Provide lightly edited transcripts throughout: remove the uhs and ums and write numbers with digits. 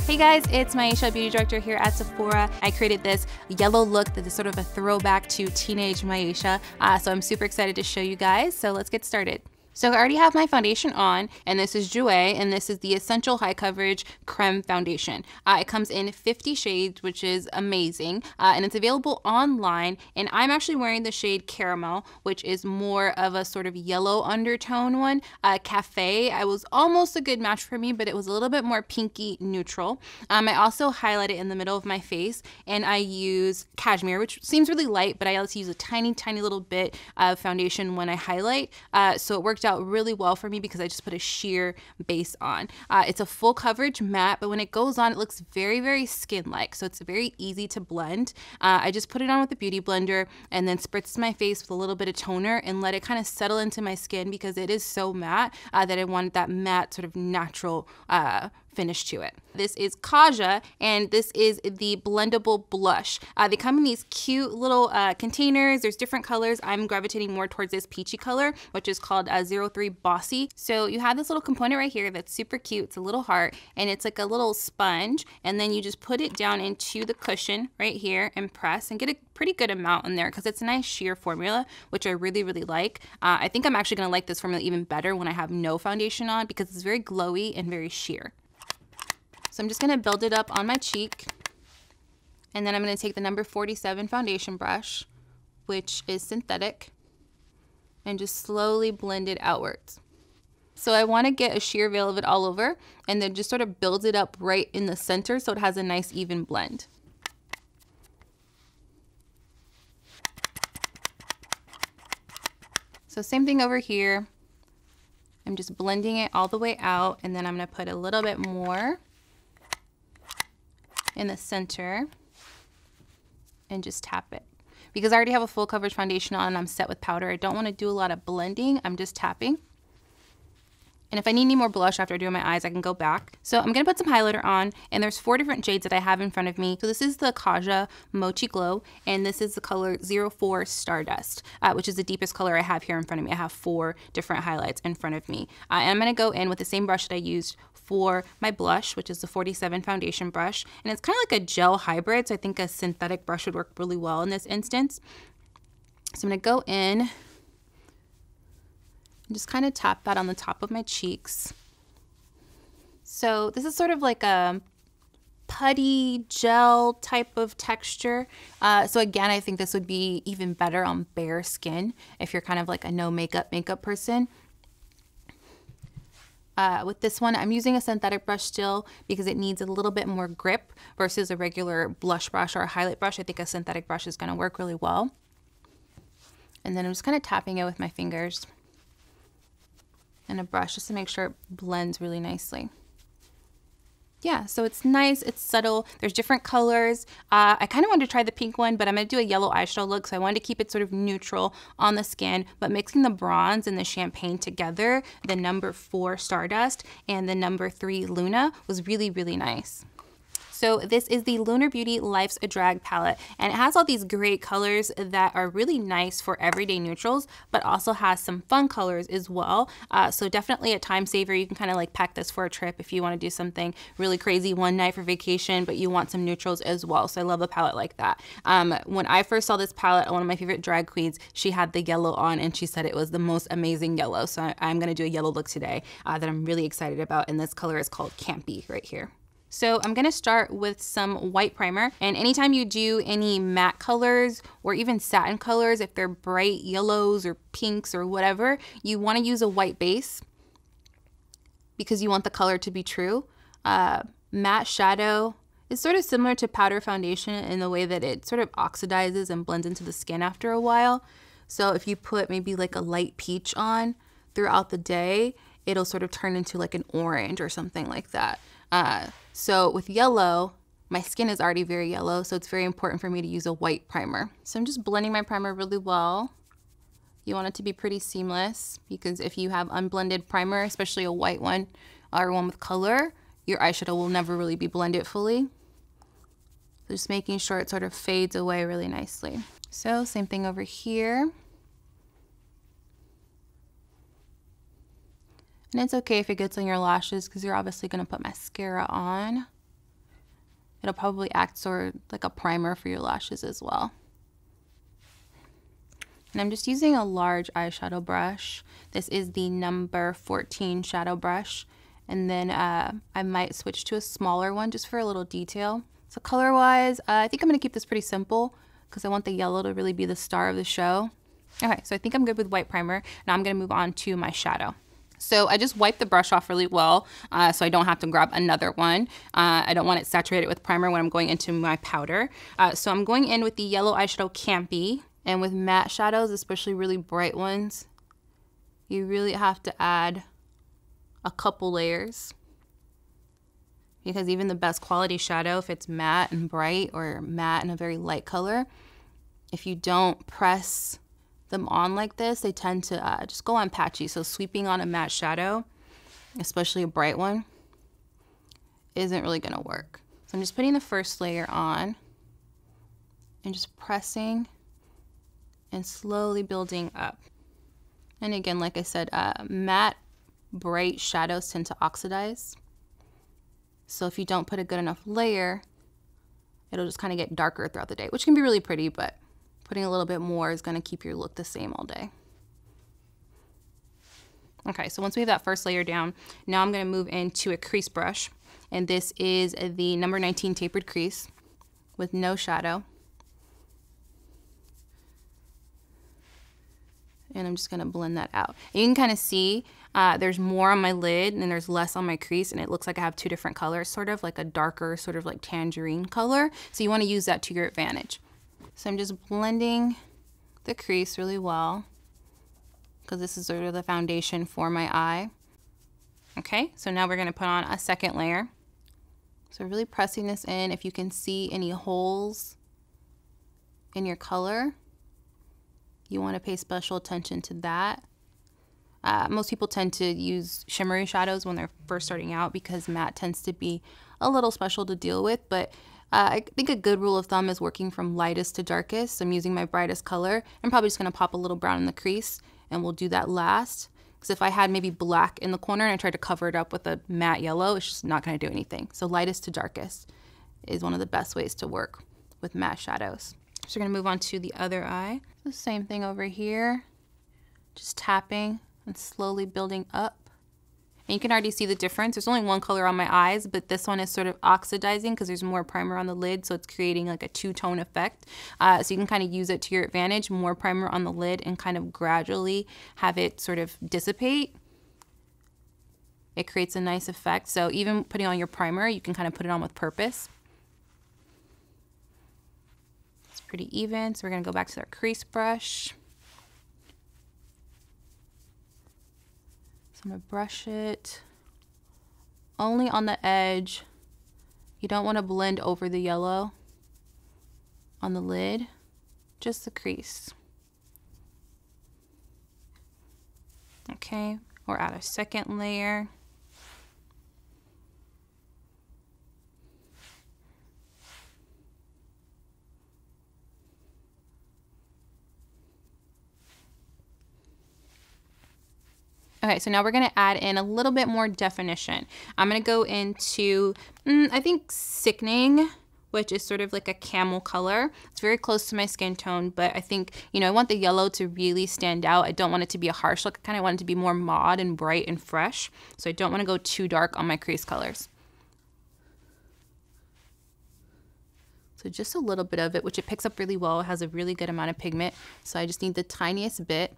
Hey guys, it's Maisha, beauty director here at Sephora. I created this yellow look that is sort of a throwback to teenage Maisha, so I'm super excited to show you guys, so let's get started. So I already have my foundation on, and this is Jouer, and this is the Essential High Coverage Creme Foundation. It comes in 50 shades, which is amazing, and it's available online, and I'm actually wearing the shade Caramel, which is more of a sort of yellow undertone one. Cafe, I was almost a good match for me, but it was a little bit more pinky neutral. I also highlight it in the middle of my face, and I use Cashmere, which seems really light, but I like to use a tiny little bit of foundation when I highlight, so it worked out really well for me because I just put a sheer base on. It's a full coverage matte, but when it goes on, it looks very skin-like, so it's very easy to blend. I just put it on with a beauty blender and then spritz my face with a little bit of toner and let it kind of settle into my skin because it is so matte that I wanted that matte sort of natural finish to it. This is Kaja, and this is the blendable blush. They come in these cute little containers. There's different colors. I'm gravitating more towards this peachy color, which is called 03 Bossy. So you have this little component right here that's super cute. It's a little heart, and it's like a little sponge, and then you just put it down into the cushion right here and press and get a pretty good amount in there because it's a nice sheer formula, which I really like. I think I'm actually gonna like this formula even better when I have no foundation on because it's very glowy and very sheer. So I'm just gonna build it up on my cheek, and then I'm gonna take the number 47 foundation brush, which is synthetic, and just slowly blend it outwards. So I wanna get a sheer veil of it all over, and then just sort of build it up right in the center so it has a nice even blend. So same thing over here. I'm just blending it all the way out, and then I'm gonna put a little bit more in the center and just tap it. Because I already have a full coverage foundation on and I'm set with powder, I don't want to do a lot of blending. I'm just tapping. And if I need any more blush after I do my eyes, I can go back. So I'm going to put some highlighter on, and there's 4 different shades that I have in front of me. So this is the Kaja Mochi Glow, and this is the color 04 Stardust, which is the deepest color I have here in front of me. I have 4 different highlights in front of me. And I'm going to go in with the same brush that I used for my blush, which is the 47 foundation brush. And it's kind of like a gel hybrid, so I think a synthetic brush would work really well in this instance. So I'm going to go in and just kind of tap that on the top of my cheeks. So this is sort of like a putty gel type of texture. So again, I think this would be even better on bare skin if you're kind of like a no makeup person. With this one, I'm using a synthetic brush still because it needs a little bit more grip versus a regular blush brush or a highlight brush. I think a synthetic brush is going to work really well. And then I'm just kind of tapping it with my fingers and a brush just to make sure it blends really nicely. Yeah, so it's nice, it's subtle, there's different colors. I kind of wanted to try the pink one, but I'm going to do a yellow eyeshadow look, so I wanted to keep it sort of neutral on the skin, but mixing the bronze and the champagne together, the number 4 Stardust and the number 3 Luna was really nice. So this is the Lunar Beauty Life's a Drag palette, and it has all these great colors that are really nice for everyday neutrals, but also has some fun colors as well. So definitely a time saver. You can kind of like pack this for a trip if you want to do something really crazy one night for vacation, but you want some neutrals as well. So I love a palette like that. When I first saw this palette, one of my favorite drag queens, she had the yellow on and she said it was the most amazing yellow. So I'm going to do a yellow look today that I'm really excited about, and this color is called Campy right here. So I'm gonna start with some white primer, and anytime you do any matte colors or even satin colors, if they're bright yellows or pinks or whatever, you wanna use a white base because you want the color to be true. Matte shadow is sort of similar to powder foundation in the way that it sort of oxidizes and blends into the skin after a while. So if you put maybe like a light peach on throughout the day, it'll sort of turn into like an orange or something like that. So with yellow, my skin is already very yellow, so it's very important for me to use a white primer. So I'm just blending my primer really well. You want it to be pretty seamless because if you have unblended primer, especially a white one or one with color, your eyeshadow will never really be blended fully. So just making sure it sort of fades away really nicely. So same thing over here. And it's okay if it gets on your lashes because you're obviously going to put mascara on. It'll probably act sort of like a primer for your lashes as well. And I'm just using a large eyeshadow brush. This is the number 14 shadow brush. And then I might switch to a smaller one just for a little detail. So color-wise, I think I'm gonna keep this pretty simple because I want the yellow to really be the star of the show. Okay, so I think I'm good with white primer. Now I'm gonna move on to my shadow. So I just wiped the brush off really well so I don't have to grab another one. I don't want it saturated with primer when I'm going into my powder. So I'm going in with the yellow eyeshadow Campy. And with matte shadows, especially really bright ones, you really have to add a couple layers. Because even the best quality shadow, if it's matte and bright or matte and a very light color, if you don't press them on like this, they tend to just go on patchy. So sweeping on a matte shadow, especially a bright one, isn't really gonna work. So I'm just putting the first layer on and just pressing and slowly building up. And again, like I said, matte, bright shadows tend to oxidize. So if you don't put a good enough layer, it'll just kind of get darker throughout the day, which can be really pretty, but putting a little bit more is gonna keep your look the same all day. Okay, so once we have that first layer down, now I'm gonna move into a crease brush. And this is the number 19 tapered crease with no shadow. And I'm just gonna blend that out. And you can kind of see there's more on my lid and there's less on my crease, and it looks like I have two different colors, sort of like a darker, sort of like tangerine color. So you wanna use that to your advantage. So I'm just blending the crease really well because this is sort of the foundation for my eye. Okay, so now we're gonna put on a second layer. So really pressing this in. If you can see any holes in your color, you want to pay special attention to that. Most people tend to use shimmery shadows when they're first starting out because matte tends to be a little special to deal with, but I think a good rule of thumb is working from lightest to darkest. So I'm using my brightest color. I'm probably just going to pop a little brown in the crease, and we'll do that last. Because if I had maybe black in the corner and I tried to cover it up with a matte yellow, it's just not going to do anything. So lightest to darkest is one of the best ways to work with matte shadows. So we're going to move on to the other eye. The same thing over here, just tapping and slowly building up. And you can already see the difference. There's only one color on my eyes, but this one is sort of oxidizing because there's more primer on the lid, so it's creating like a two-tone effect. So you can kind of use it to your advantage, more primer on the lid and kind of gradually have it sort of dissipate. It creates a nice effect. So even putting on your primer, you can kind of put it on with purpose. It's pretty even, so we're gonna go back to our crease brush. So I'm gonna brush it only on the edge. You don't want to blend over the yellow on the lid, just the crease. Okay, we'll add a second layer. Okay, so now we're gonna add in a little bit more definition. I'm gonna go into, I think Sickening, which is sort of like a camel color. It's very close to my skin tone, but I think, you know, I want the yellow to really stand out. I don't want it to be a harsh look. I kind of want it to be more mod and bright and fresh. So I don't want to go too dark on my crease colors. So just a little bit of it, which it picks up really well. It has a really good amount of pigment. So I just need the tiniest bit.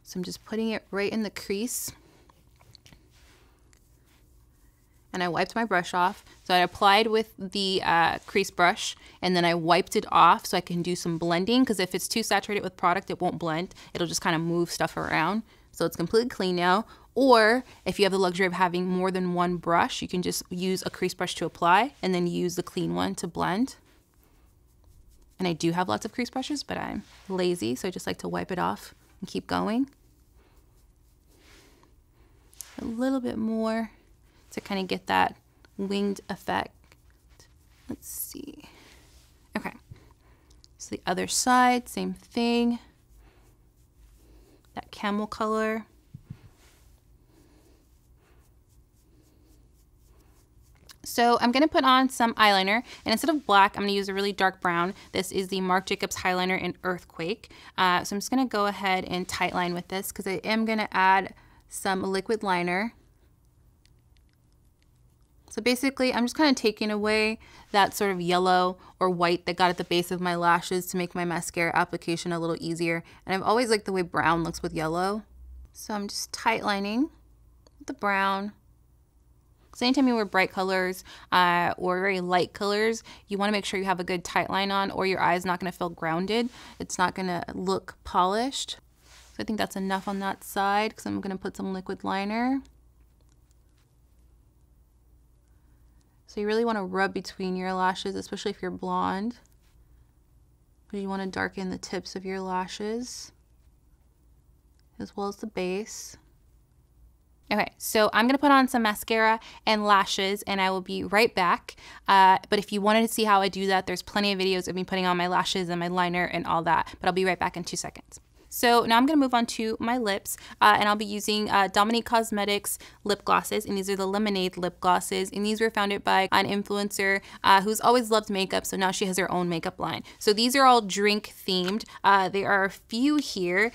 So I'm just putting it right in the crease. And I wiped my brush off. So I applied with the crease brush, and then I wiped it off so I can do some blending, because if it's too saturated with product, it won't blend. It'll just kind of move stuff around. So it's completely clean now. Or if you have the luxury of having more than one brush, you can just use a crease brush to apply and then use the clean one to blend. And I do have lots of crease brushes, but I'm lazy, so I just like to wipe it off and keep going. A little bit more to kind of get that winged effect. Let's see. Okay, so the other side, same thing. That camel color. So I'm going to put on some eyeliner, and instead of black, I'm going to use a really dark brown. This is the Marc Jacobs Highliner in Earthquake. So I'm just going to go ahead and tightline with this because I am going to add some liquid liner. So basically, I'm just kind of taking away that sort of yellow or white that got at the base of my lashes to make my mascara application a little easier. And I've always liked the way brown looks with yellow. So I'm just tightlining with the brown. So anytime you wear bright colors or very light colors, you want to make sure you have a good tight line on, or your eye is not going to feel grounded. It's not going to look polished. So I think that's enough on that side because I'm going to put some liquid liner. So you really want to rub between your lashes, especially if you're blonde. Because you want to darken the tips of your lashes as well as the base. Okay, so I'm going to put on some mascara and lashes, and I will be right back. But if you wanted to see how I do that, there's plenty of videos of me putting on my lashes and my liner and all that. But I'll be right back in 2 seconds. So now I'm going to move on to my lips, and I'll be using Dominique Cosmetics lip glosses, and these are the Lemonade lip glosses, and these were founded by an influencer who's always loved makeup, so now she has her own makeup line. So these are all drink themed. There are a few here.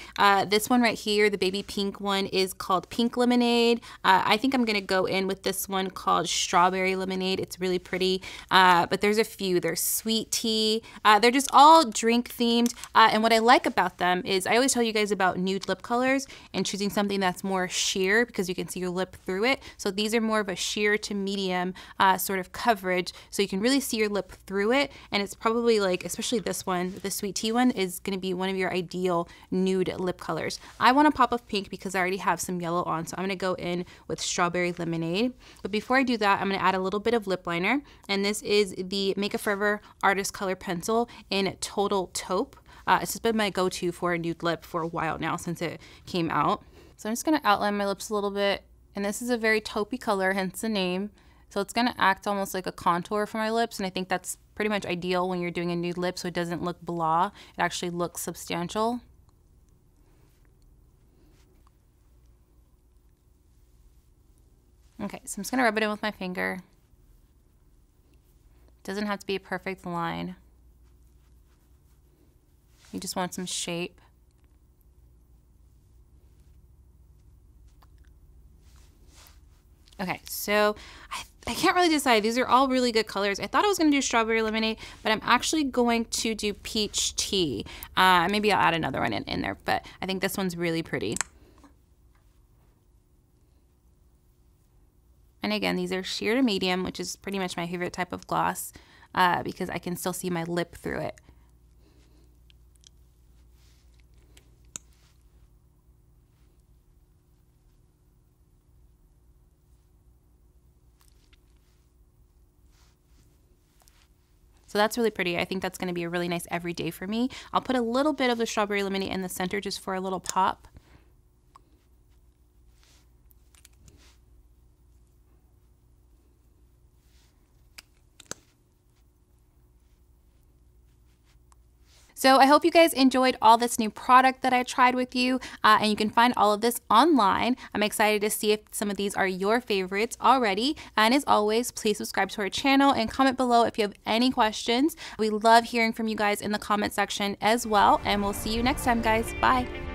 This one right here, the baby pink one, is called Pink Lemonade. I think I'm going to go in with this one called Strawberry Lemonade. It's really pretty, but there's a few. There's Sweet Tea. They're just all drink themed, and what I like about them is I always tell you guys about nude lip colors and choosing something that's more sheer because you can see your lip through it. So these are more of a sheer to medium sort of coverage, so you can really see your lip through it. And it's probably like, especially this one, the Sweet Tea one, is going to be one of your ideal nude lip colors. I want a pop of pink because I already have some yellow on, so I'm going to go in with Strawberry Lemonade. But before I do that, I'm going to add a little bit of lip liner, and this is the Makeup Forever Artist Color Pencil in Total Taupe. It's just been my go-to for a nude lip for a while now since it came out. So I'm just going to outline my lips a little bit. And this is a very taupey color, hence the name. So it's going to act almost like a contour for my lips. And I think that's pretty much ideal when you're doing a nude lip so it doesn't look blah. It actually looks substantial. Okay, so I'm just going to rub it in with my finger. It doesn't have to be a perfect line. You just want some shape. Okay, so I can't really decide. These are all really good colors. I thought I was going to do Strawberry Lemonade, but I'm actually going to do Peach Tea. Maybe I'll add another one in there, but I think this one's really pretty. And again, these are sheer to medium, which is pretty much my favorite type of gloss because I can still see my lip through it. So that's really pretty. I think that's going to be a really nice everyday for me. I'll put a little bit of the Strawberry Lemonade in the center just for a little pop. So I hope you guys enjoyed all this new product that I tried with you, and you can find all of this online. I'm excited to see if some of these are your favorites already. And as always, please subscribe to our channel and comment below if you have any questions. We love hearing from you guys in the comment section as well, and we'll see you next time, guys. Bye.